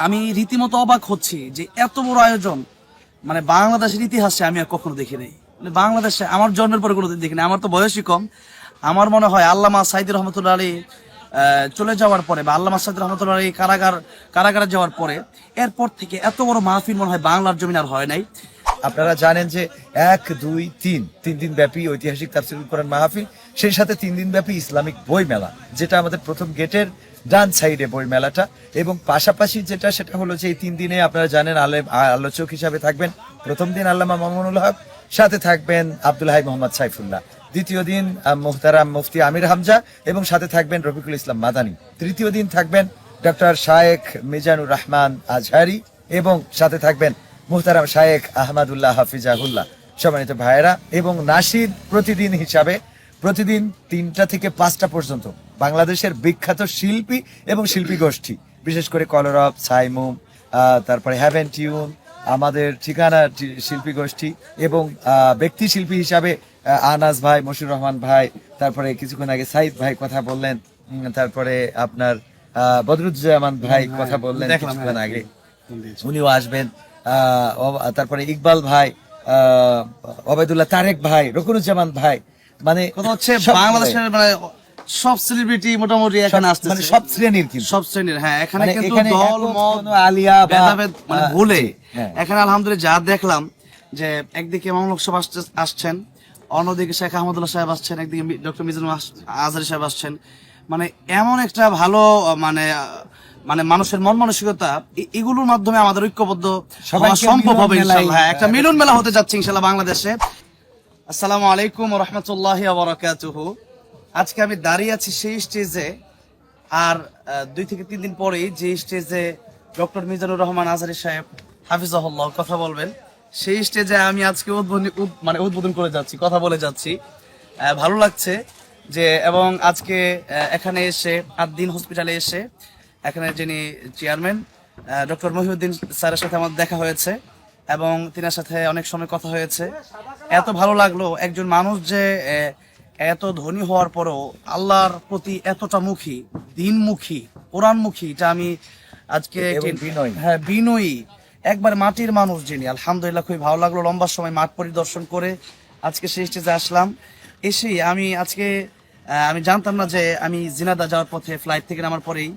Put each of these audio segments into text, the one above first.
আমি রীতিমতো অবাক হচ্ছি যে এত বড় আয়োজন মানে বাংলাদেশের ইতিহাসে আমি আর কখনো দেখি নাই। মানে বাংলাদেশে আমার জন্মের পরে কোনোদিন দেখিনি। আমার তো বয়সই কম। আমার মনে হয় আল্লামা সাইদি রহমতুল্লাহ আলী চলে যাওয়ার পরে বা আল্লামা সাইদি রহমতুল্লাহ আলী কারাগারে যাওয়ার পরে এরপর থেকে এত বড় মাহফিল মনে হয় বাংলার জমিন আর হয় নাই। আপনারা জানেন যে 1, 2, 3 দিন ব্যাপী ঐতিহাসিক তাফসীরুল কোরআন মাহফিল, সেই সাথে 3 দিন ব্যাপী ইসলামিক বই মেলা, যেটা আমাদের প্রথম গেটের ডান সাইডে বই মেলাটা, এবং পাশাপাশি সেটা হলো যে এই 3 দিনে আপনারা জানেন আলোচক হিসাবে থাকবেন প্রথম দিন আল্লামা মামুনুল হক, সাথে থাকবেন আব্দুল হাই মোহাম্মদ সাইফুল্লাহ, দ্বিতীয় দিন মুহতারাম মুফতি আমির হামজা এবং সাথে থাকবেন রফিকুল ইসলাম মাদানী, তৃতীয় দিন থাকবেন ডক্টর শায়েখ মিজানুর রহমান আজহারি এবং সাথে থাকবেন মুহতারাম শায়েখ আহমদুল্লাহ হাফিজাহুল্লাহ। সম্মানিত ভাইয়েরা, এবং নাসির প্রতিদিন হিসাবে প্রতিদিন 3টা থেকে 5টা পর্যন্ত বাংলাদেশের বিখ্যাত শিল্পী এবং শিল্পী গোষ্ঠী, বিশেষ করে কলরব, সাইমুম, তারপরে হ্যাভেন টিউন, আমাদের ঠিকানা শিল্পী গোষ্ঠী, এবং ব্যক্তি শিল্পী হিসাবে আনাস ভাই, মশিউর রহমান ভাই, তারপরে কিছুক্ষণ আগে সাইদ ভাই কথা বললেন, তারপরে আপনার বদরুজ্জামান ভাই কথা বললেন কিছুক্ষণ আগে, উনিও আসবেন, তারপরে ইকবাল ভাই, ওবায়দুল্লাহ তারেক ভাই, রকুনুজ্জামান ভাই, মানে কথা হচ্ছে বাংলাদেশের মানে সব সেলিব্রিটি মোটামুটি এখানে আসছে, মানে সব শ্রেণীর, কিন্তু সব শ্রেণীর। হ্যাঁ, এখানে মানে কিন্তু এখানে দল মত কোনো আলিয়া বা ভেদাভেদ মানে ভুলে হ্যাঁ। এখানে আলহামদুলিল্লাহ যা দেখলাম যে একদিকে মামলুক সাহেব আসছেন, অন্যদিকে শেখ আহমদুল্লাহ সাহেব আসছেন, একদিকে ডক্টর মিজানুর আজহারি সাহেব আসছেন। মানে এমন একটা ভালো মানে মানে মানুষের মন মানসিকতা, এগুলোর মাধ্যমে আমাদের ঐক্যবদ্ধ হওয়া সম্ভব হবে ইনশাআল্লাহ। হ্যাঁ, একটা মিলন মেলা হতে যাচ্ছে ইনশাআল্লাহ বাংলাদেশে। আসসালামু আলাইকুম ওয়া রাহমাতুল্লাহি ওয়া বারাকাতুহু। আজকে আমি দাঁড়িয়ে আছি সেই স্টেজে, আর 2 থেকে 3 দিন পরেই যে স্টেজে ডক্টর মিজানুর রহমান আজহারি সাহেব হাফিজাহুল্লাহ কথা বলবেন, সেই স্টেজে আমি আজকে উদ্বোধন করে যাচ্ছি, কথা বলে যাচ্ছি। ভালো লাগছে যে, এবং আজকে এখানে এসে আদ্দিন হসপিটালে এসে এখানে যিনি চেয়ারম্যান ডক্টর মহিউদ্দিন স্যারের সাথে আমার দেখা হয়েছে এবং তিনার সাথে অনেক সময় কথা হয়েছে। এত ভালো লাগলো, একজন মানুষ যে এত ধনী হওয়ার পরও আল্লাহর প্রতি এতটা মুখী, দিনমুখী, কোরআনমুখী, এটা আমি আজকে হ্যাঁ বিনয়ী একবার মাটির মানুষ যিনি, আলহামদুলিল্লাহ খুবই ভালো লাগলো। লম্বা সময় মাঠ পরিদর্শন করে আজকে সেই স্টেজে আসলাম। এসেই আমি জানতাম না যে আমি জিনাদা যাওয়ার পথে ফ্লাইট থেকে নামার পরেই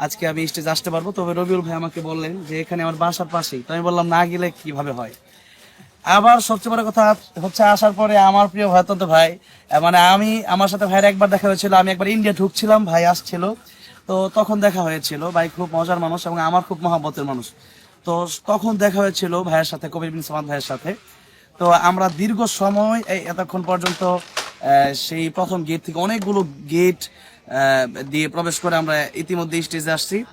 আজকে আমি স্টেজে আসতে পারবো। তবে রবিউল ভাই আমাকে বললেন যে এখানে আমার বাসার পাশেই, তো আমি বললাম না গেলে কিভাবে হয়। আবার সবচেয়ে বড় কথা হচ্ছে আসার পরে আমার প্রিয় ভাইতন্ত ভাই, মানে আমার সাথে ভাইয়ের একবার দেখা হয়েছিল, আমি একবার ইন্ডিয়া ঢুকছিলাম, ভাই আসছিল, তো তখন দেখা হয়েছিল। ভাই খুব মজার মানুষ এবং আমার খুব মহাব্বতের মানুষ। তো তখন দেখা হয়েছিল ভাইয়ের সাথে, কবির বিন সামাদ ভাইয়ের সাথে। তো আমরা দীর্ঘ সময় এতক্ষণ পর্যন্ত সেই প্রথম গেট থেকে অনেকগুলো গেট দিয়ে প্রবেশ করে আমরা ইতিমধ্যে স্টেজে আসছি।